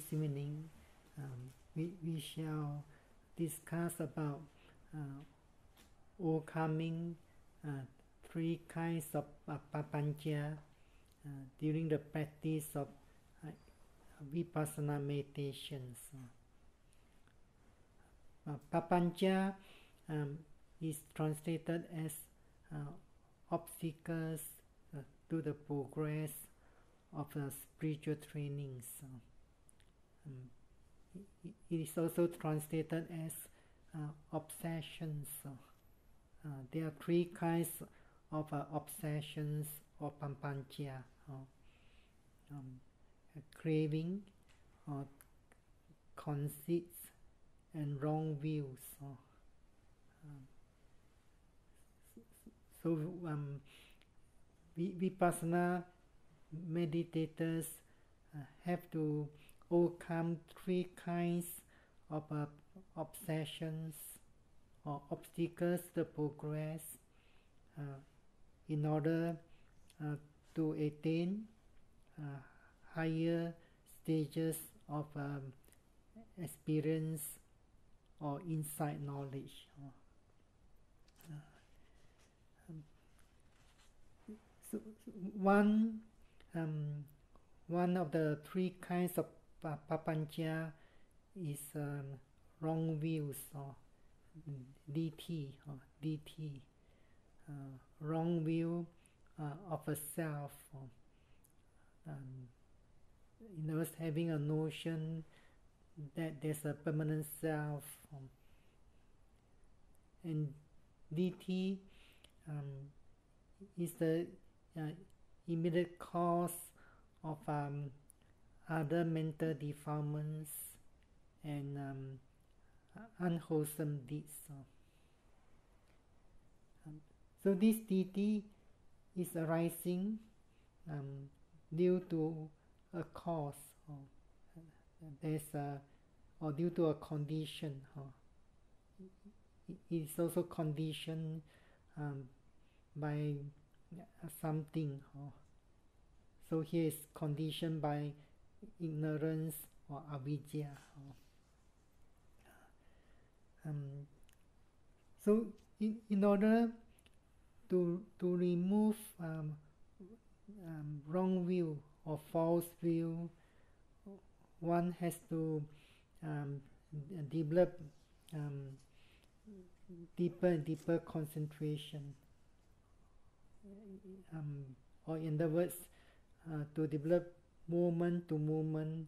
this evening we shall discuss about overcoming three kinds of papancha during the practice of Vipassana meditations. Papancha is translated as obstacles to the progress of spiritual trainings. It is also translated as obsessions. There are three kinds of obsessions or papancha: craving, conceits, and wrong views. So Vipassana meditators have to overcome three kinds of obsessions or obstacles to progress in order to attain higher stages of experience or insight knowledge. So one of the three kinds of papancha is wrong views or DT, wrong view of a self. In other words, having a notion that there's a permanent self, and DT is the immediate cause of other mental defilements and unwholesome deeds. So this DT is arising due to a cause, or due to a condition. It is also conditioned by something. So here is conditioned by ignorance or avidya. So in order to remove wrong view or false view, one has to develop deeper and deeper concentration, or in other words, to develop moment to moment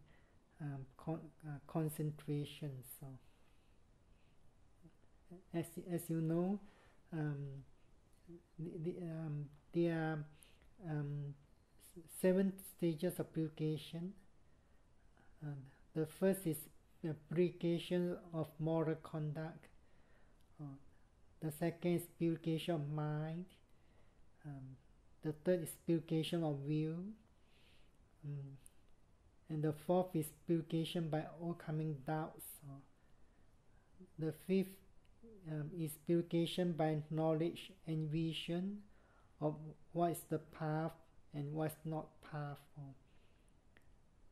concentration. So, as you know, there are 7 stages of purification. The first is purification of moral conduct. The second is purification of mind. The third is purification of will. And the fourth is purification by overcoming doubts. The fifth is purification by knowledge and vision of what is the path and what is not path.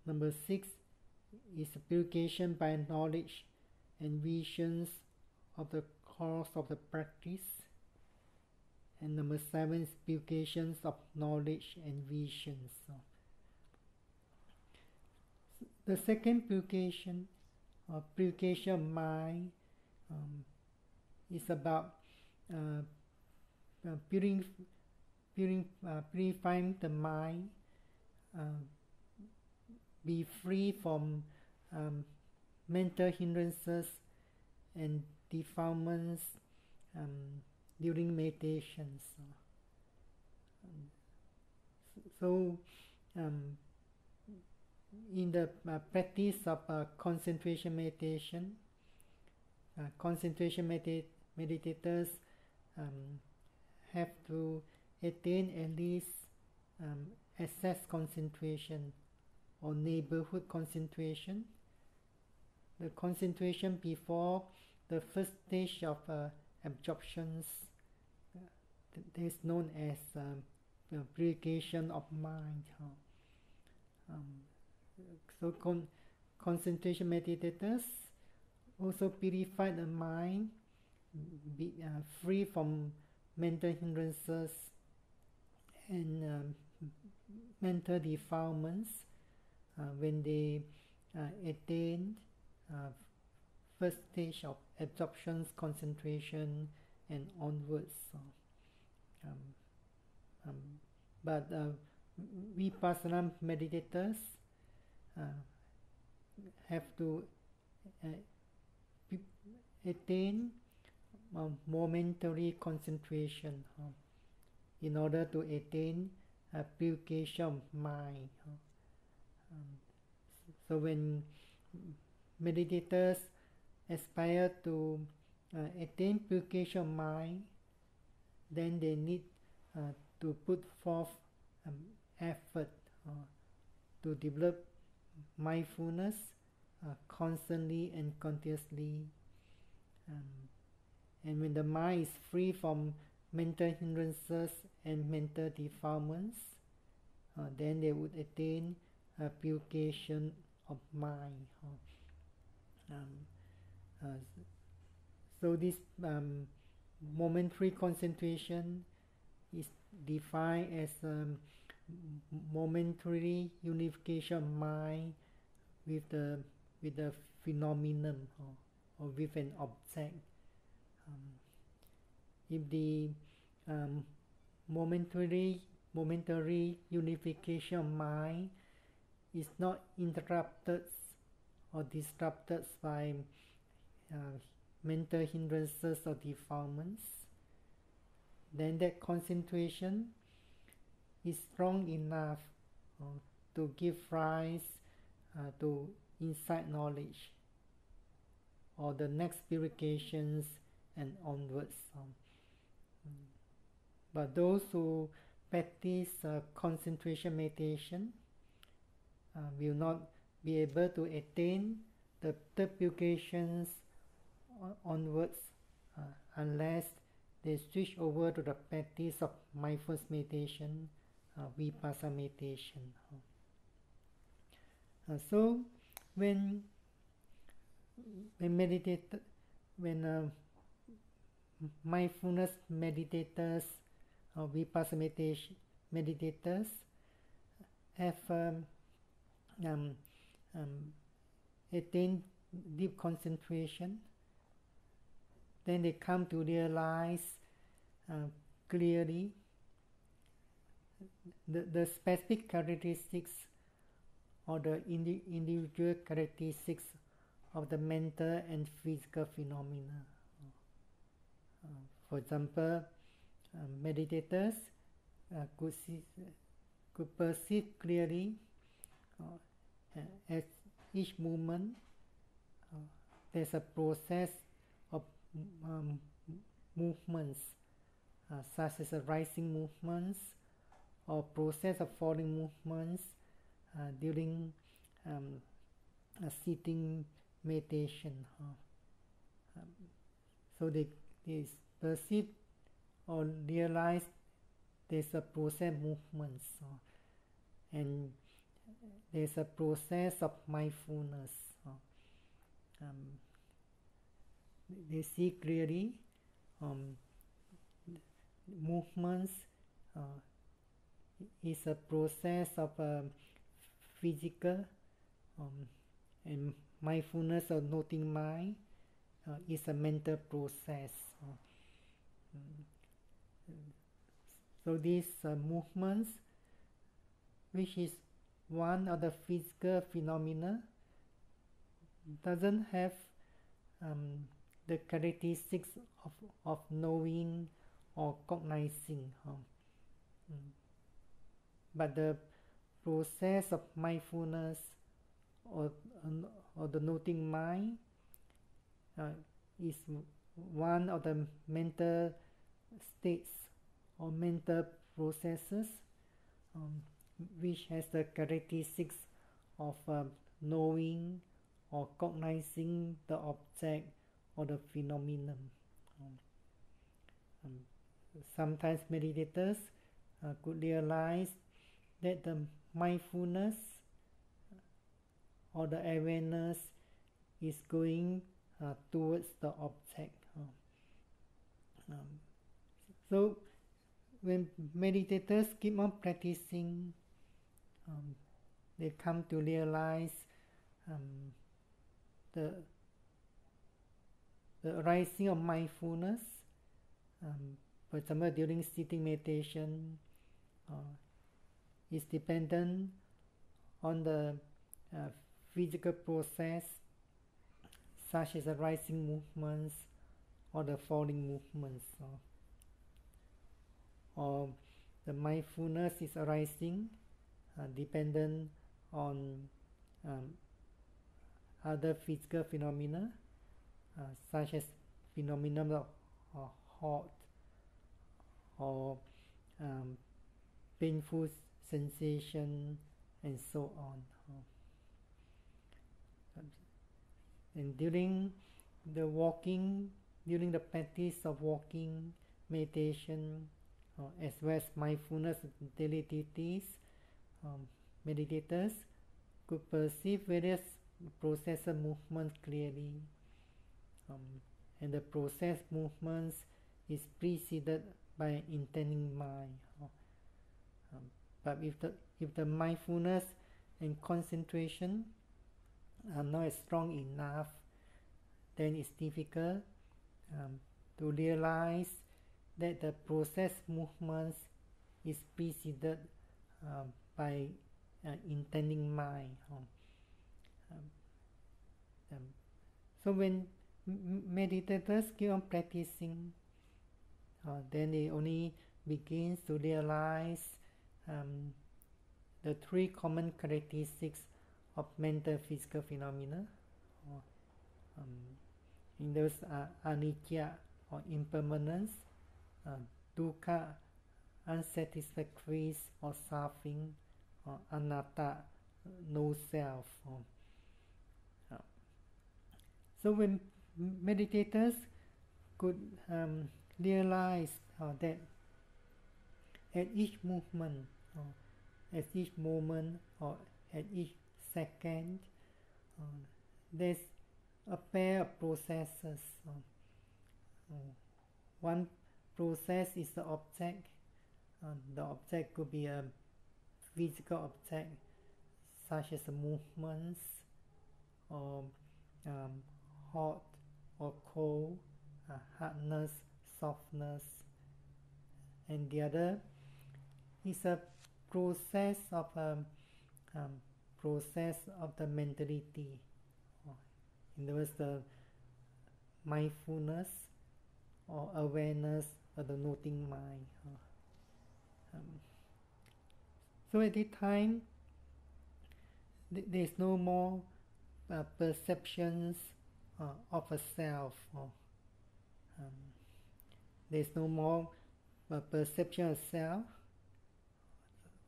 Number 6 is purification by knowledge and visions of the course of the practice. And number 7 is purification of knowledge and visions. The second purification, or purification of mind, is about purifying the mind, be free from mental hindrances and defilements during meditations. So in the practice of concentration meditation, meditators have to attain at least access concentration or neighborhood concentration. The concentration before the first stage of absorptions is known as purification of mind. So concentration meditators also purify the mind, free from mental hindrances and mental defilements when they attain first stage of absorption, concentration, and onwards. But Vipassana meditators have to attain momentary concentration in order to attain purification of mind. So when meditators aspire to attain purification of mind, then they need to put forth effort to develop mindfulness constantly and continuously. And when the mind is free from mental hindrances and mental defilements, then they would attain purification of mind. So this momentary concentration is defined as momentary unification of mind with the phenomenon or with an object. If the momentary unification of mind is not interrupted or disrupted by mental hindrances or defilements, then that concentration is strong enough to give rise to insight knowledge or the next purifications and onwards. But those who practice concentration meditation will not be able to attain the purifications onwards unless they switch over to the practice of mindfulness meditation, Vipassana meditation. So when mindfulness meditators or Vipassana meditators have attained deep concentration, then they come to realize clearly the specific characteristics or the individual characteristics of the mental and physical phenomena. For example, meditators could perceive clearly at each movement there's a process of movements such as a rising movements or process of falling movements during a sitting meditation. So they perceive or realize there's a process of movements and there's a process of mindfulness. They see clearly movements is a process of physical and mindfulness or noting mind is a mental process. So these movements, which is one of the physical phenomena, doesn't have the characteristics of knowing or cognizing. But the process of mindfulness or the noting mind is one of the mental states or mental processes which has the characteristics of knowing or cognizing the object or the phenomenon. Sometimes meditators could realize that the mindfulness or the awareness is going towards the object. So when meditators keep on practicing, they come to realize the arising of mindfulness. For example, during sitting meditation, is dependent on the physical process, such as the rising movements or the falling movements. Or the mindfulness is arising dependent on other physical phenomena, such as phenomena of hot or painful sensation, and so on. And during the practice of walking, meditation, as well as mindfulness daily activities, meditators could perceive various process of movements clearly, and the process movements is preceded by an intending mind. But if the mindfulness and concentration are not strong enough, then it's difficult to realize that the process movements is preceded by intending mind. So when meditators keep on practicing, then they only begin to realize the three common characteristics of mental physical phenomena. In those are anicca, or impermanence, dukkha, unsatisfactory or suffering, or anatta, no self. So when meditators could realize that at each movement, at each moment, or at each second, there's a pair of processes. One process is the object. The object could be a physical object, such as movements, or hot or cold, hardness, softness. And the other is a process of the mentality. In other words, the mindfulness or awareness of the noting mind. So at this time, there is no more perceptions of a self. There is no more perception of self.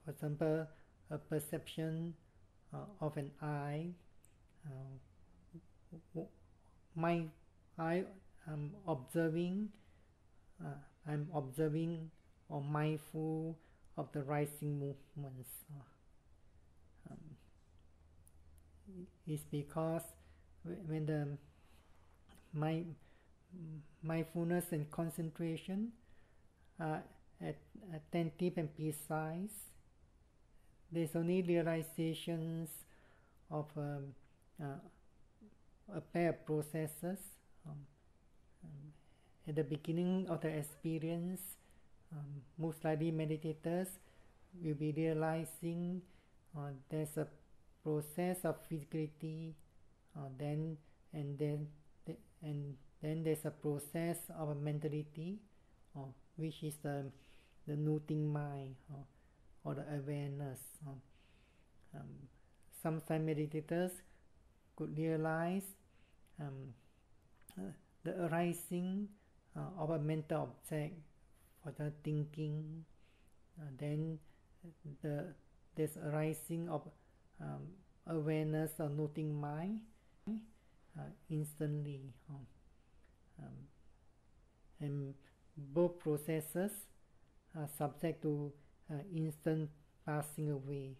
For example, a perception of an I. I'm observing or mindful of the rising movements. It's because when the mindfulness and concentration are attentive and precise, there's only realizations of a pair of processes. At the beginning of the experience, most likely meditators will be realizing there's a process of physicality, then there's a process of a mentality, which is the noting mind, or the awareness. Sometimes meditators could realize the arising of a mental object, for the thinking, then there's arising of awareness or noting mind instantly, and both processes are subject to instant passing away.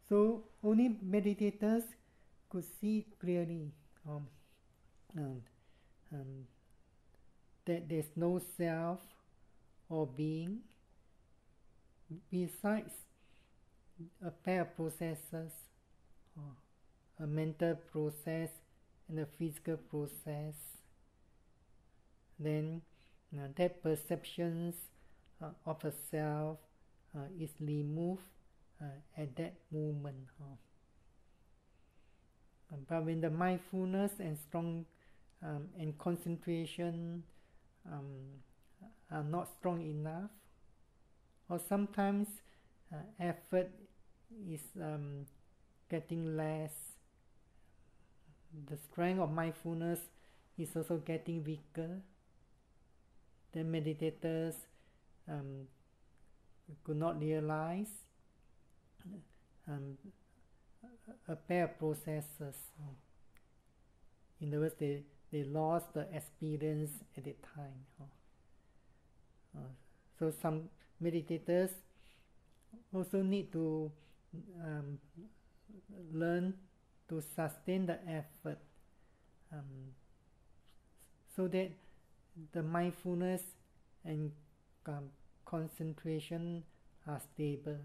So only meditators could see clearly that there's no self or being besides a pair of processes, a mental process and a physical process. Then that perceptions of a self is removed at that moment. But when the mindfulness and strong and concentration are not strong enough, or sometimes effort is getting less, the strength of mindfulness is also getting weaker, then meditators could not realize a pair of processes. In other words, they lost the experience at the time. So some meditators also need to learn to sustain the effort so that the mindfulness and concentration are stable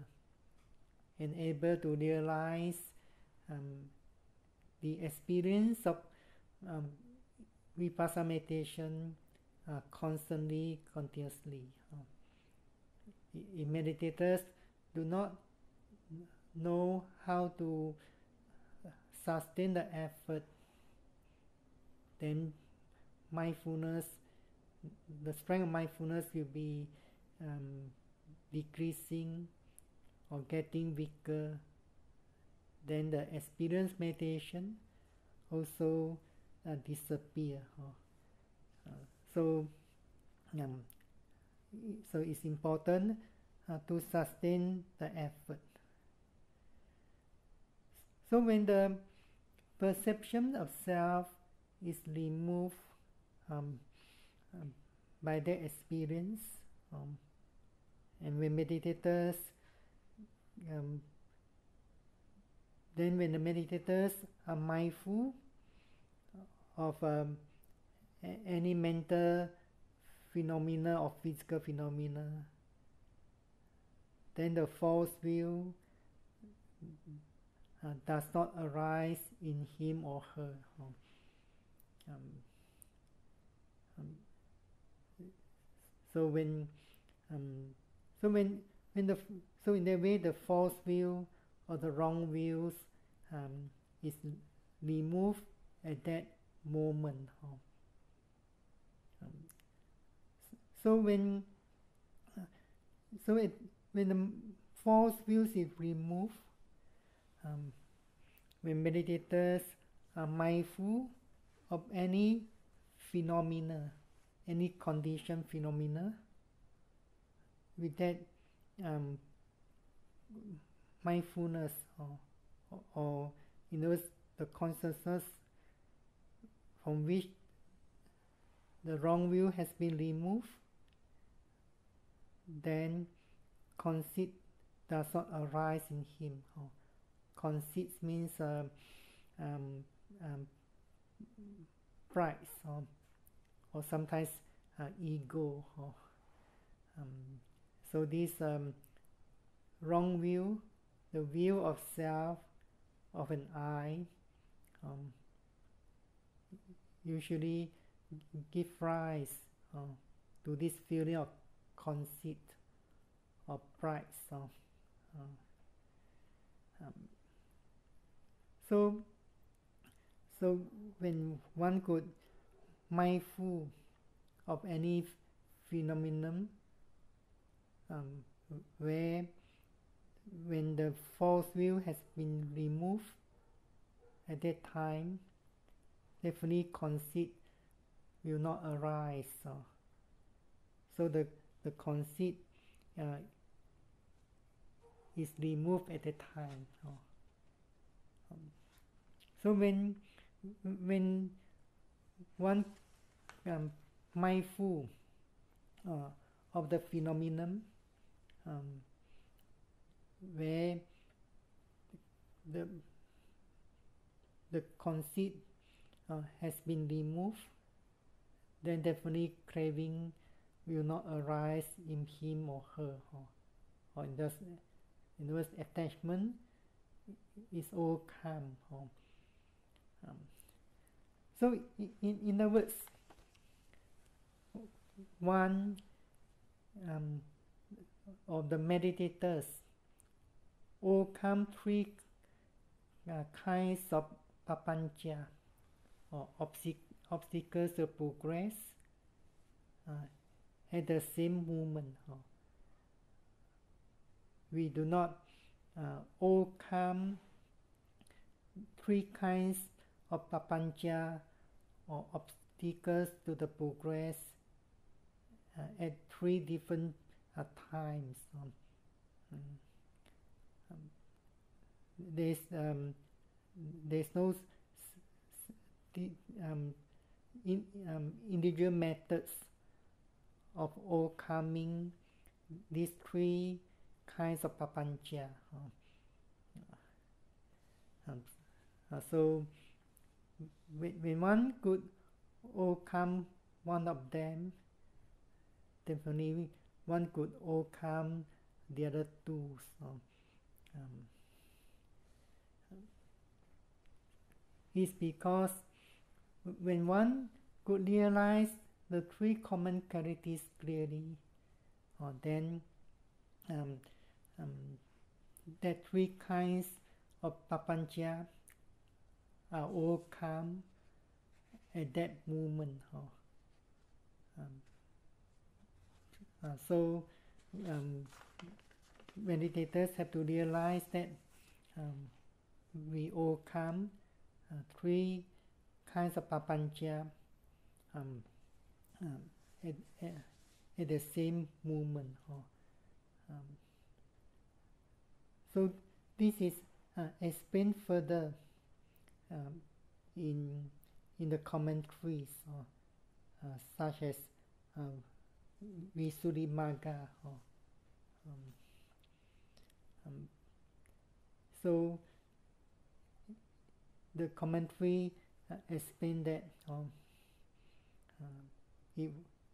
and able to realize the experience of Vipassana meditation constantly, continuously. If meditators do not know how to sustain the effort, then mindfulness, the strength of mindfulness will be decreasing or getting weaker. Then the experience meditation also disappear. So it's important to sustain the effort. So when the perception of self is removed by their experience, and when meditators then when the meditators are mindful of any mental phenomena or physical phenomena, then the false view does not arise in him or her. So in that way the false view or the wrong views is removed at that moment. So when the false views is removed, when meditators are mindful of any phenomena, any conditioned phenomena, with that mindfulness or in other words, the consciousness from which the wrong view has been removed, then conceit does not arise in him. Conceit means pride or sometimes ego. So this wrong view, the view of self, of an I, usually give rise to this feeling of conceit or pride. So when one could mindful of any phenomenon where when the false view has been removed at that time, definitely conceit will not arise. So the conceit is removed at that time. So when one mindful of the phenomenon where the conceit has been removed, then definitely craving will not arise in him or her, or in other words, attachment is overcome. So in other words, one of the meditators overcome three kinds of papancha, or obstacles to progress, at the same moment. We do not overcome three kinds of papancha or obstacles to the progress at three different times. There's no individual methods of overcoming these three kinds of papancha. So when one could overcome one of them, definitely one could overcome the other two. It's because when one could realize the three common qualities clearly, then that three kinds of papancha are overcome at that moment. So meditators have to realize that we overcome three kinds of papancha at the same moment. So this is explained further in the commentaries, such as Visuddhimagga. So the commentary explain that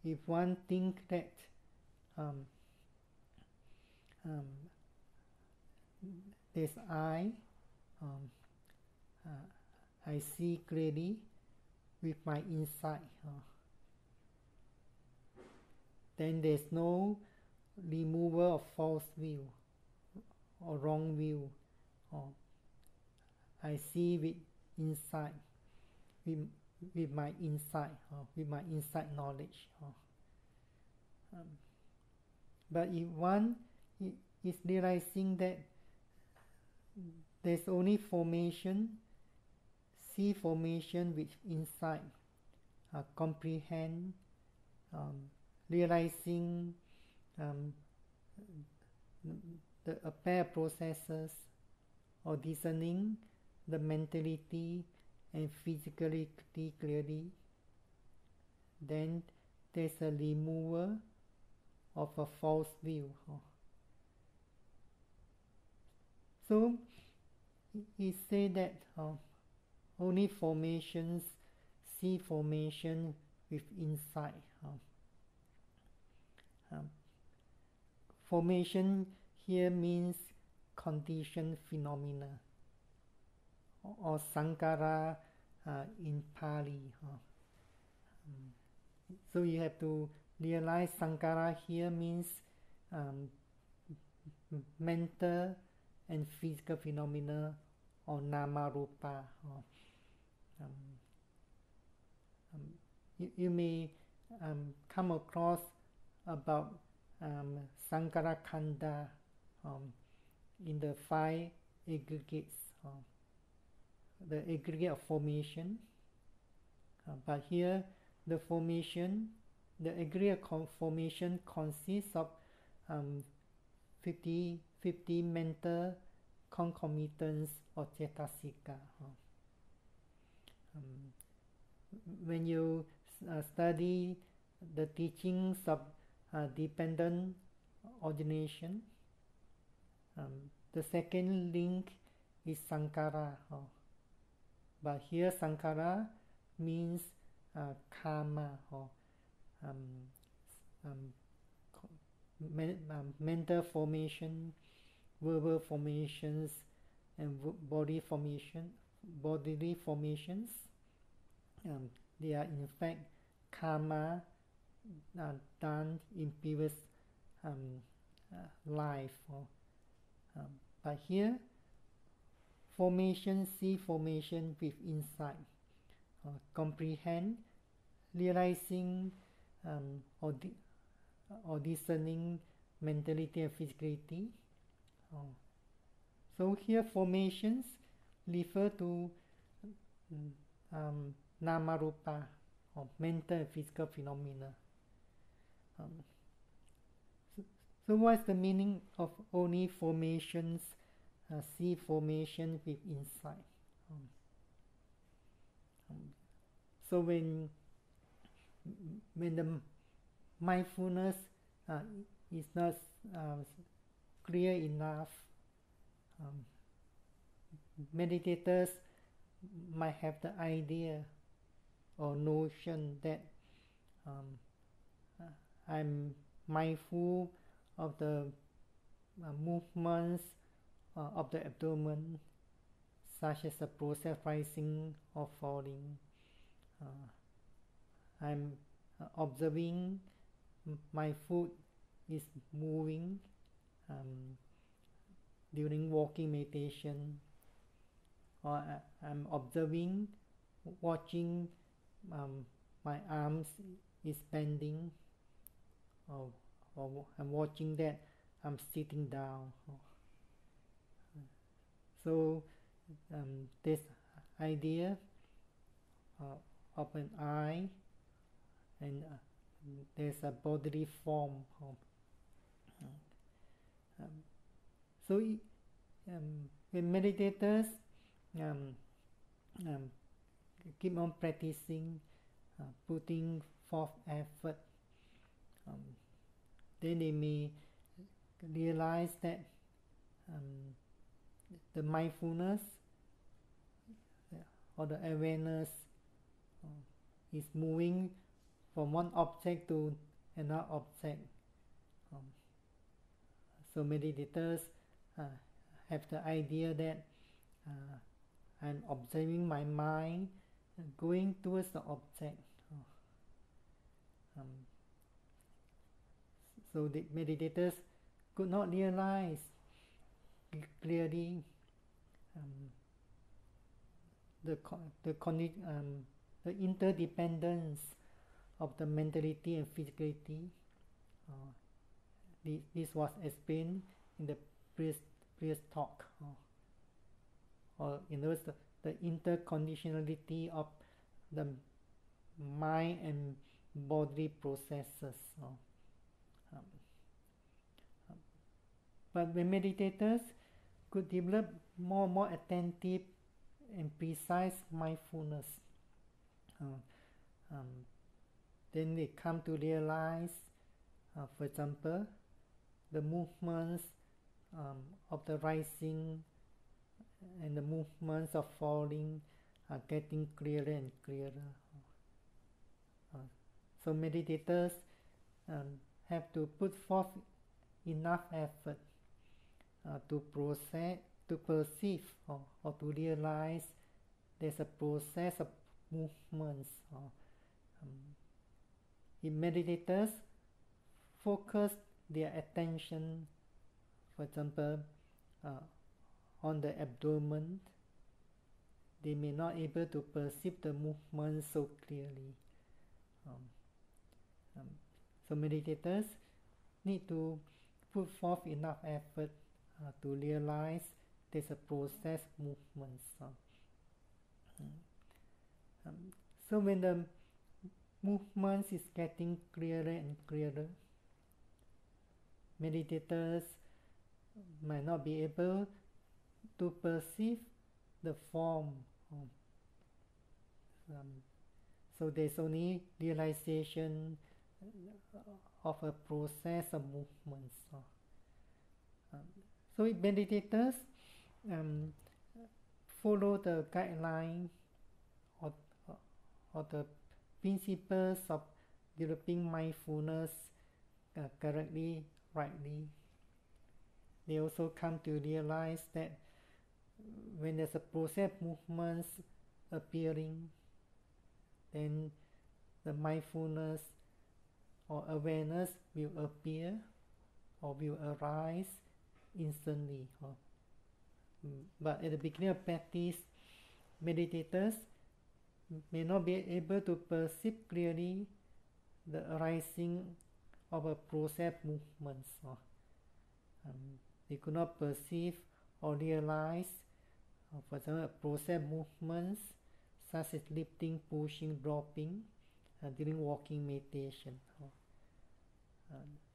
if one think that there's I see clearly with my insight, then there's no removal of false view or wrong view. I see with insight, with my insight, with my insight knowledge. But if one is realizing that there's only formation, see formation with insight, comprehend, realizing the apparent processes, or discerning the mentality and physicality clearly, then there's a removal of a false view. So he said that only formations see formation with insight. Formation here means conditioned phenomena, or sankhara in Pali. So you have to realize sankhara here means mental and physical phenomena, or nama rupa. You may come across about sankhara khanda in the 5 aggregates, the aggregate of formation. But here the aggregate formation consists of 50 mental concomitants or cetasika. When you study the teachings of dependent origination, the second link is Sankara. But here Sankara means karma, mental formation, verbal formations, and bodily formations. They are in fact karma done in previous life. But here, formation, see formation with insight, comprehend, realizing or discerning mentality and physicality. So here formations refer to Namarupa, or mental and physical phenomena. So what's the meaning of only formations, see formation with insight? So when the mindfulness is not clear enough, meditators might have the idea or notion that I'm mindful of the movements of the abdomen, such as the process rising or falling. I'm observing my foot is moving during walking meditation, or I'm observing, watching my arms is bending, or I'm watching that I'm sitting down. So this idea of an eye, and there's a bodily form. So when meditators keep on practicing, putting forth effort, then they may realize that the mindfulness or the awareness is moving from one object to another object. So meditators have the idea that I'm observing my mind going towards the object. So the meditators could not realize clearly the interdependence of the mentality and physicality. This was explained in the previous talk. Or in other words, the interconditionality of the mind and bodily processes. But when meditators could develop more attentive and precise mindfulness, then they come to realize, for example, the movements of the rising and the movements of falling are getting clearer and clearer. So meditators have to put forth enough effort to perceive or to realize there's a process of movements. If meditators focus their attention, for example, on the abdomen, they may not be able to perceive the movement so clearly. So meditators need to put forth enough effort to realize there's a process movements. So when the movements is getting clearer and clearer, meditators might not be able to perceive the form. So there's only realization of a process of movements. So meditators follow the guideline or the principles of developing mindfulness correctly, rightly, they also come to realize that when there's a process movements appearing, then the mindfulness or awareness will appear or will arise instantly. But at the beginning of practice, meditators may not be able to perceive clearly the arising of a process movements. They could not perceive or realize, for example, process movements such as lifting, pushing, dropping during walking meditation.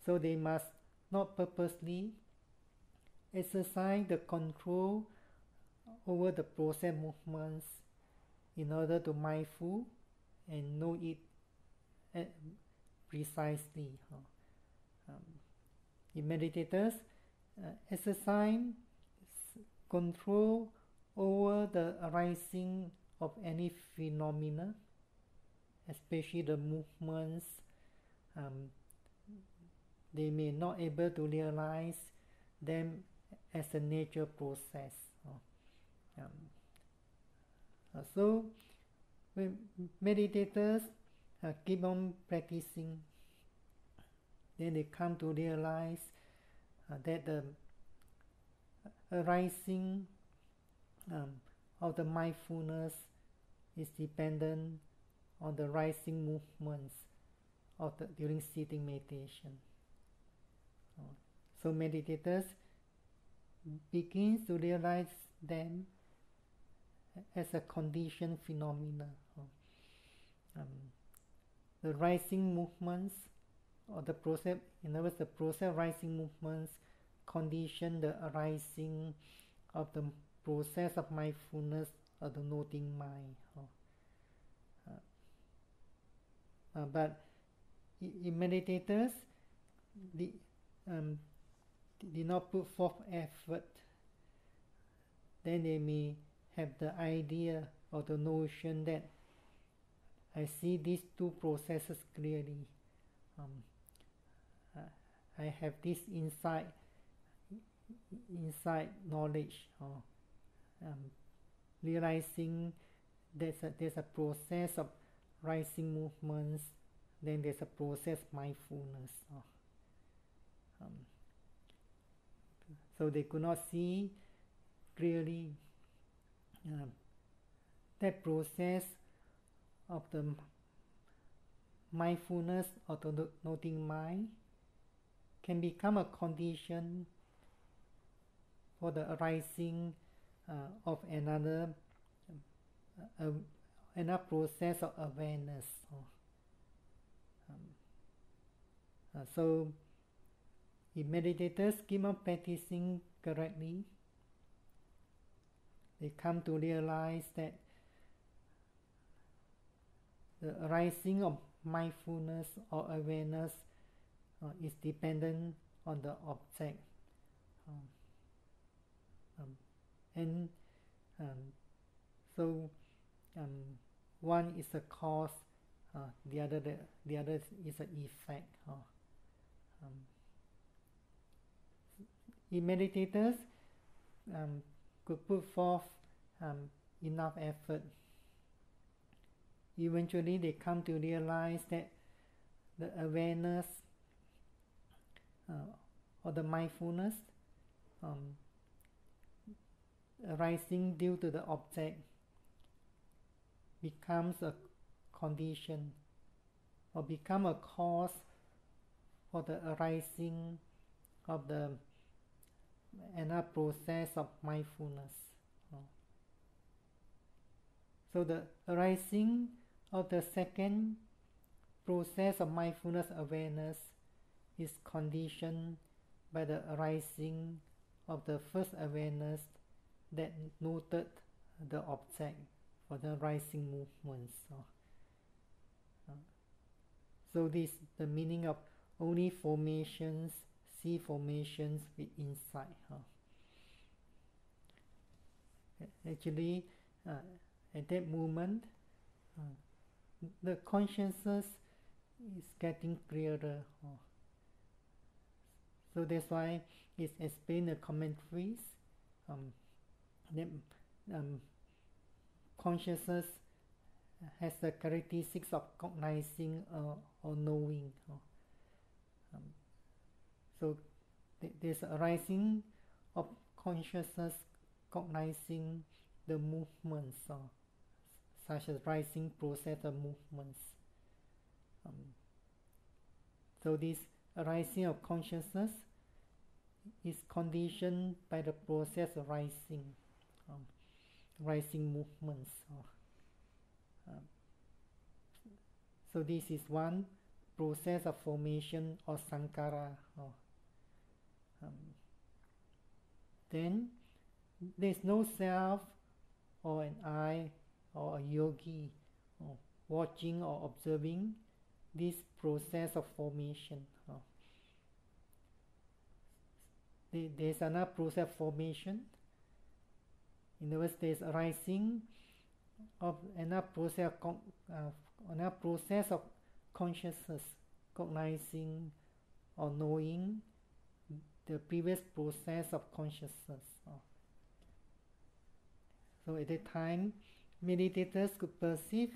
So they must not purposely exercise the control over the process movements in order to mindful and know it precisely. The meditators exercise control over the arising of any phenomena, especially the movements. They may not able to realize them as a nature process. So when meditators keep on practicing, then they come to realize that the arising of the mindfulness is dependent on the rising movements of during sitting meditation. So meditators begin to realize them as a conditioned phenomena. The rising movements or the process, in other words, the process rising movements condition the arising of the process of mindfulness or the noting mind. But in meditators, did not put forth effort, then they may have the idea or the notion that I see these two processes clearly. I have this inside knowledge, realizing there's a process of rising movements, then there's a process mindfulness. So they could not see clearly that process of the mindfulness or the noting mind can become a condition for the arising of another process of awareness. So if meditators keep on practicing correctly, they come to realize that the arising of mindfulness or awareness is dependent on the object. So one is a cause, the other is an effect. If meditators could put forth enough effort, eventually they come to realize that the awareness or the mindfulness arising due to the object becomes a condition or become a cause for the arising of the another process of mindfulness. So the arising of the second process of mindfulness awareness is conditioned by the arising of the first awareness that noted the object for the rising movements. So this is the meaning of only formations, see formations with insight. Actually, at that moment, the consciousness is getting clearer. So that's why it's explained in the commentaries that consciousness has the characteristics of cognizing or knowing. So there's a arising of consciousness cognizing the movements, such as rising process of movements. So this arising of consciousness is conditioned by the process of rising movements. So this is one process of formation or sankhara. Then there is no self or an I or a yogi watching or observing this process of formation. There is another process of formation. In other words, there is arising of another process of consciousness cognizing or knowing the previous process of consciousness. So at that time, meditators could perceive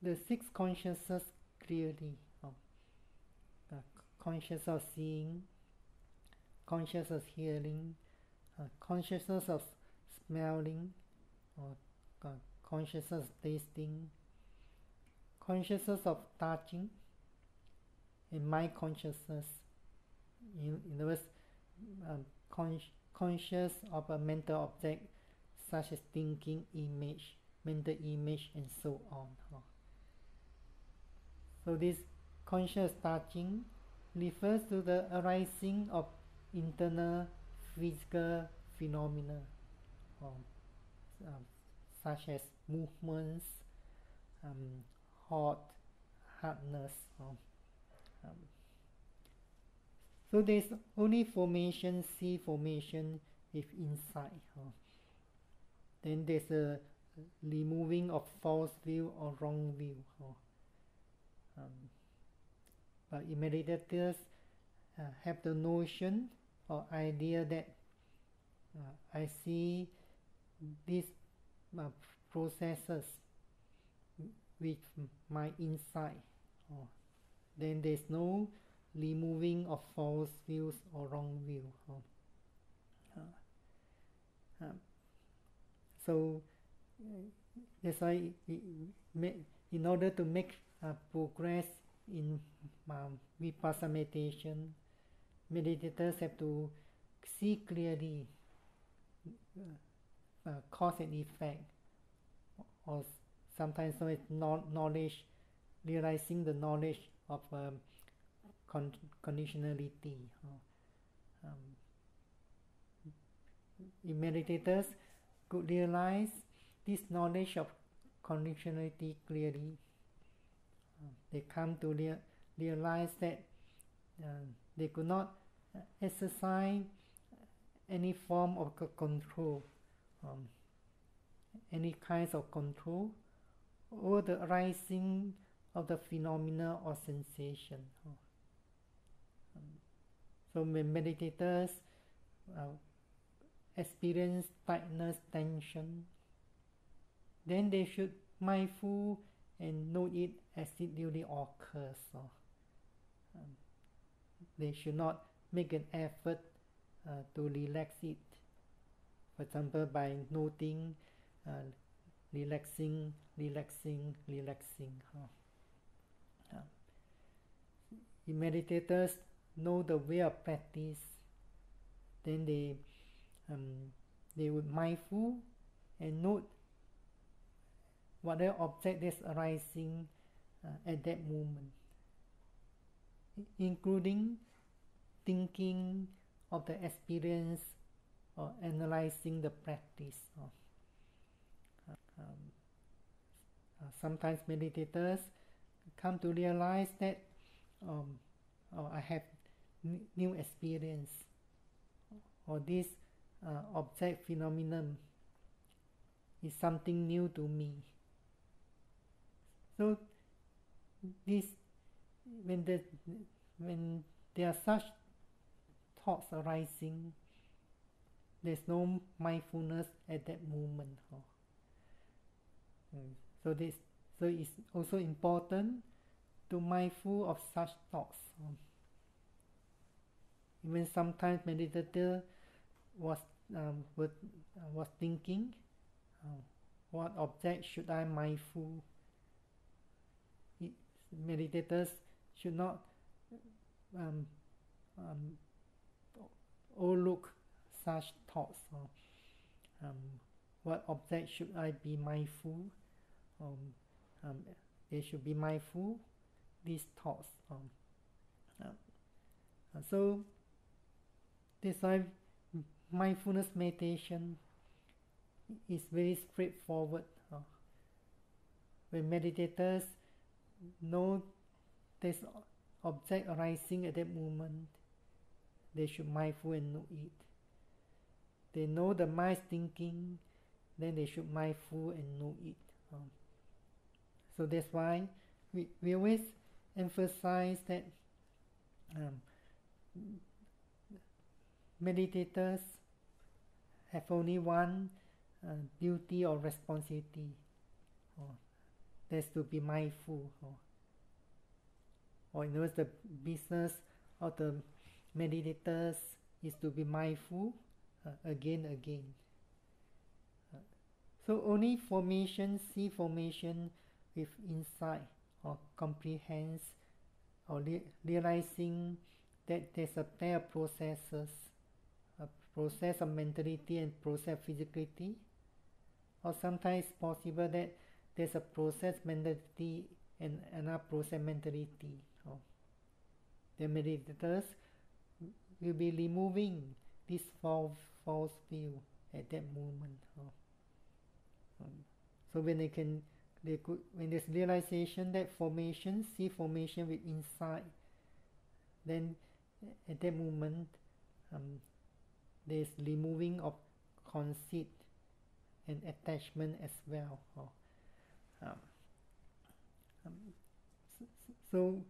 the six consciousness clearly. Consciousness of seeing, consciousness of hearing, consciousness of smelling, consciousness of tasting, consciousness of touching, and mind consciousness. In other words, conscious of a mental object such as thinking image, mental image, and so on. So this conscious touching refers to the arising of internal physical phenomena, such as movements, hot, hardness. So there's only formation, see formation with insight. Then there's a removing of false view or wrong view. But meditators have the notion or idea that I see these processes with my insight. Then there's no removing of false views or wrong view. So that's why in order to make progress in Vipassana meditation, meditators have to see clearly cause and effect, or sometimes it's knowledge, realizing the knowledge of conditionality. Meditators could realize this knowledge of conditionality clearly. They come to realize that they could not exercise any form of control, any kinds of control over the arising of the phenomena or sensation. So when meditators experience tightness, tension, then they should mindful and note it as it really occurs. They should not make an effort to relax it. For example, by noting, relaxing. If meditators know the way of practice, then they would mindful and note whatever object is arising at that moment, including thinking of the experience or analyzing the practice. Sometimes meditators come to realize that I have new experience, or this object phenomenon is something new to me. So this, when there are such thoughts arising, there's no mindfulness at that moment. So it's also important to mindful of such thoughts. Even sometimes meditator was thinking, what object should I mindful? Meditators should not overlook such thoughts. What object should I be mindful? They should be mindful these thoughts. So that's why mindfulness meditation is very straightforward. When meditators know there's object arising at that moment, they should mindful and know it. They know the mind's thinking, then they should mindful and know it. So that's why we always emphasize that meditators have only one duty or responsibility. That's to be mindful. Or in other words, the business of the meditators is to be mindful again. So only formation, see formation with insight or comprehends or realizing that there's a pair of processes, a process of mentality and process of physicality, or sometimes it's possible that there's a process mentality and another process mentality. The meditators will be removing this false view at that moment. So when when there's realization that formation, see formation with insight, then at that moment there's removing of conceit and attachment as well. So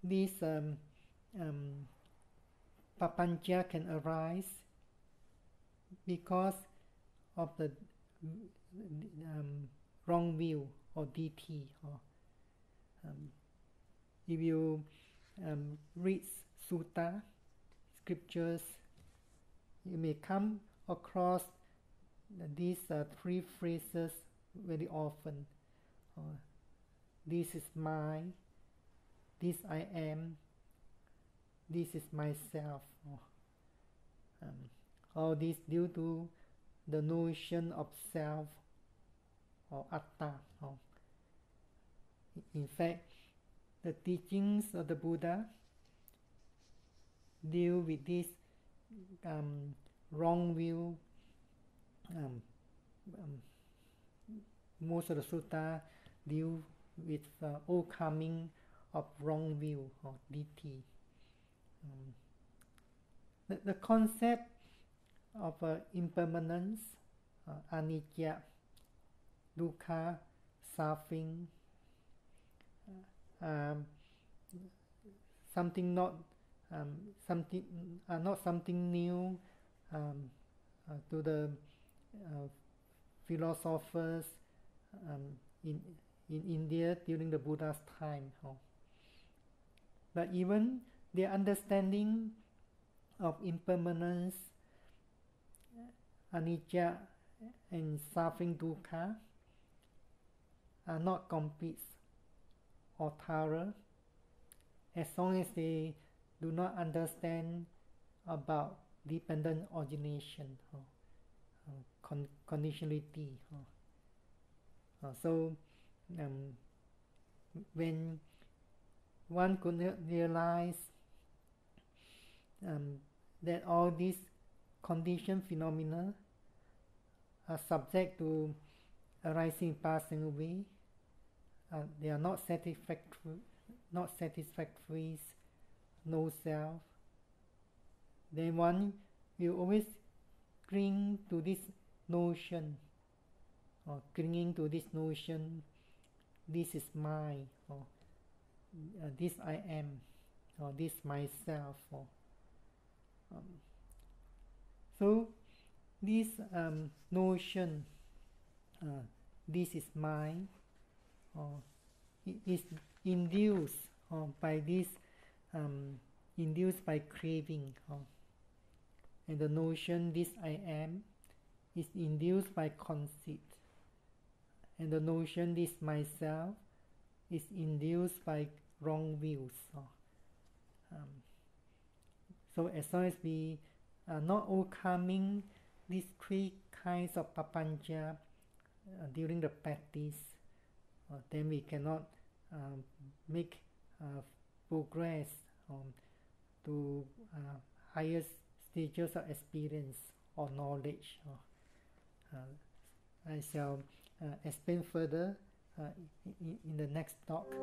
this papancha can arise because of the wrong view or DT. If you read sutta, scriptures, you may come across these three phrases very often. This is mine, this I am, this is myself. All this due to the notion of self or atta. In fact, the teachings of the Buddha deal with this wrong view. Most of the sutta deal with overcoming of wrong view or DT. The concept of impermanence, anicca, dukkha, suffering, not something new to the philosophers in India during the Buddha's time. But even their understanding of impermanence, anicca, and suffering, dukkha, are not complete or thorough as long as they do not understand about dependent origination or conditionality. So when one could realize that all these conditioned phenomena are subject to arising, passing away, they are not satisfactory, no self, then one we always cling to this notion, or clinging to this notion, this is mine, or this I am, or this myself. So this notion, this is mine, is induced by this, induced by craving, and the notion this I am is induced by conceit, and the notion this myself is induced by wrong views. So as long as we are not overcoming these three kinds of papancha during the practice, then we cannot make progress to higher stages of experience or knowledge. I shall explain further in the next talk.